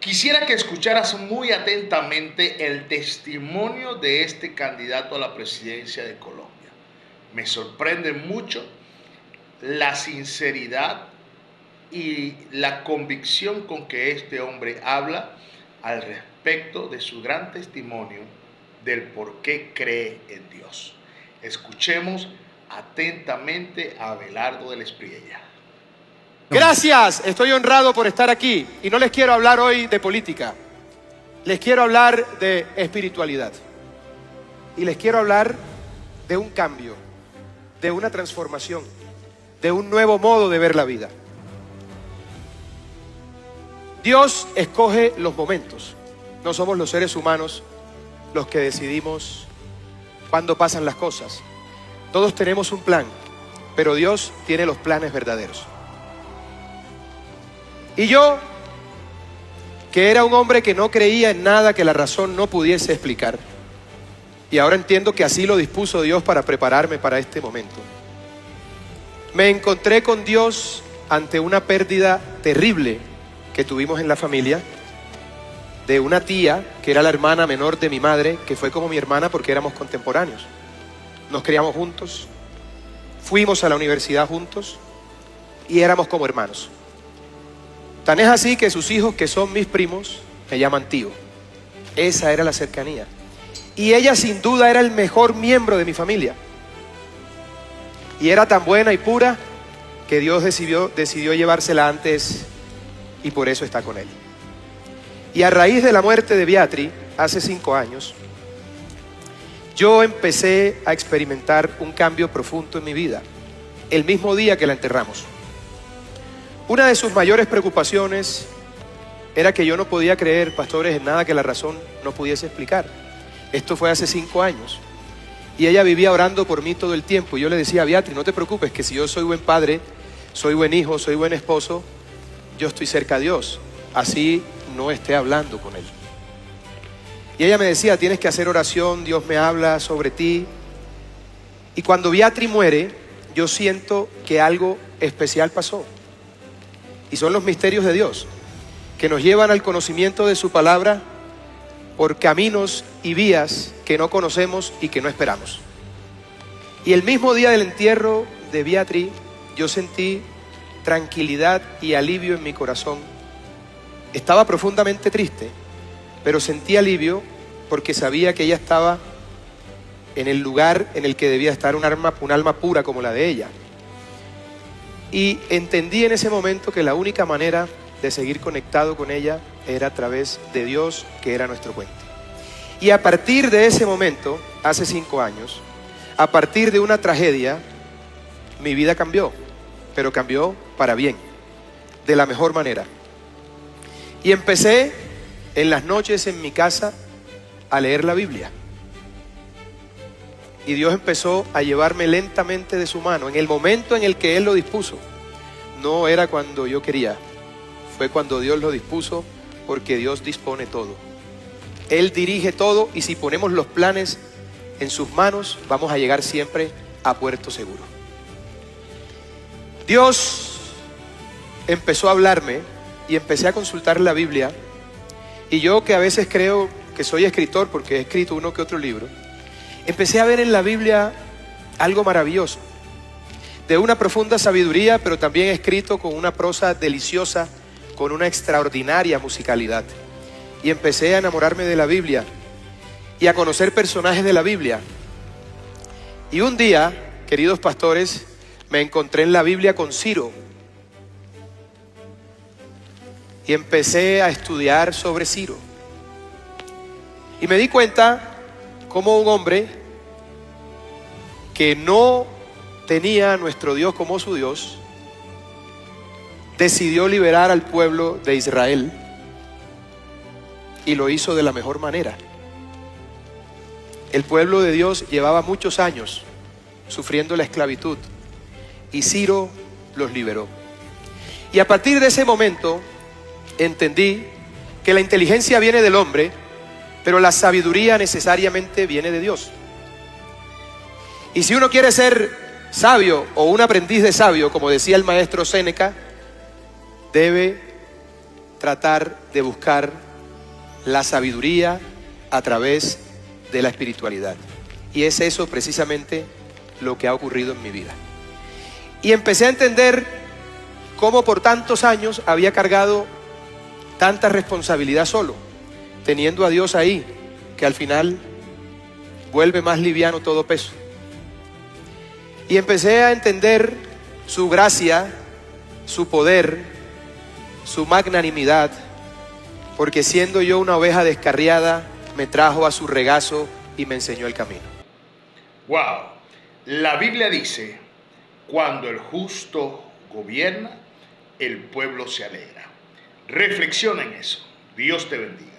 Quisiera que escucharas muy atentamente el testimonio de este candidato a la presidencia de Colombia. Me sorprende mucho la sinceridad y la convicción con que este hombre habla al respecto de su gran testimonio del por qué cree en Dios. Escuchemos atentamente a Abelardo del Espriella. Gracias, estoy honrado por estar aquí y no les quiero hablar hoy de política, les quiero hablar de espiritualidad y les quiero hablar de un cambio, de una transformación, de un nuevo modo de ver la vida. Dios escoge los momentos, no somos los seres humanos los que decidimos cuándo pasan las cosas. Todos tenemos un plan, pero Dios tiene los planes verdaderos. Y yo, que era un hombre que no creía en nada que la razón no pudiese explicar, y ahora entiendo que así lo dispuso Dios para prepararme para este momento, me encontré con Dios ante una pérdida terrible que tuvimos en la familia, de una tía que era la hermana menor de mi madre, que fue como mi hermana porque éramos contemporáneos. Nos criamos juntos, fuimos a la universidad juntos y éramos como hermanos. Tan es así que sus hijos, que son mis primos, me llaman tío. Esa era la cercanía. Y ella sin duda era el mejor miembro de mi familia. Y era tan buena y pura que Dios decidió llevársela antes y por eso está con él. Y a raíz de la muerte de Beatriz, hace 5 años, yo empecé a experimentar un cambio profundo en mi vida, el mismo día que la enterramos. Una de sus mayores preocupaciones era que yo no podía creer, pastores, en nada que la razón no pudiese explicar. Esto fue hace 5 años. Y ella vivía orando por mí todo el tiempo. Y yo le decía, Beatriz, no te preocupes, que si yo soy buen padre, soy buen hijo, soy buen esposo, yo estoy cerca a Dios. Así no esté hablando con Él. Y ella me decía, tienes que hacer oración, Dios me habla sobre ti. Y cuando Beatriz muere, yo siento que algo especial pasó. Y son los misterios de Dios, que nos llevan al conocimiento de su palabra por caminos y vías que no conocemos y que no esperamos. Y el mismo día del entierro de Beatriz, yo sentí tranquilidad y alivio en mi corazón. Estaba profundamente triste, pero sentí alivio porque sabía que ella estaba en el lugar en el que debía estar un alma pura como la de ella. Y entendí en ese momento que la única manera de seguir conectado con ella era a través de Dios, que era nuestro puente. Y a partir de ese momento, hace 5 años, a partir de una tragedia, mi vida cambió, pero cambió para bien, de la mejor manera. Y empecé en las noches en mi casa a leer la Biblia. Y Dios empezó a llevarme lentamente de su mano en el momento en el que Él lo dispuso. No era cuando yo quería, fue cuando Dios lo dispuso, porque Dios dispone todo. Él dirige todo y si ponemos los planes en sus manos, vamos a llegar siempre a puerto seguro. Dios empezó a hablarme y empecé a consultar la Biblia. Y yo, que a veces creo que soy escritor porque he escrito uno que otro libro, empecé a ver en la Biblia algo maravilloso, de una profunda sabiduría, pero también escrito con una prosa deliciosa, con una extraordinaria musicalidad. Y empecé a enamorarme de la Biblia y a conocer personajes de la Biblia. Y un día, queridos pastores, me encontré en la Biblia con Ciro. Y empecé a estudiar sobre Ciro. Y me di cuenta cómo un hombre que no tenía a nuestro Dios como su Dios, decidió liberar al pueblo de Israel y lo hizo de la mejor manera. El pueblo de Dios llevaba muchos años sufriendo la esclavitud y Ciro los liberó. Y a partir de ese momento entendí que la inteligencia viene del hombre, pero la sabiduría necesariamente viene de Dios. Y si uno quiere ser sabio o un aprendiz de sabio, como decía el maestro Séneca, debe tratar de buscar la sabiduría a través de la espiritualidad. Y es eso precisamente lo que ha ocurrido en mi vida. Y empecé a entender cómo por tantos años había cargado tanta responsabilidad solo, teniendo a Dios ahí, que al final vuelve más liviano todo peso. Y empecé a entender su gracia, su poder, su magnanimidad, porque siendo yo una oveja descarriada, me trajo a su regazo y me enseñó el camino. Wow, la Biblia dice, cuando el justo gobierna, el pueblo se alegra. Reflexiona en eso. Dios te bendiga.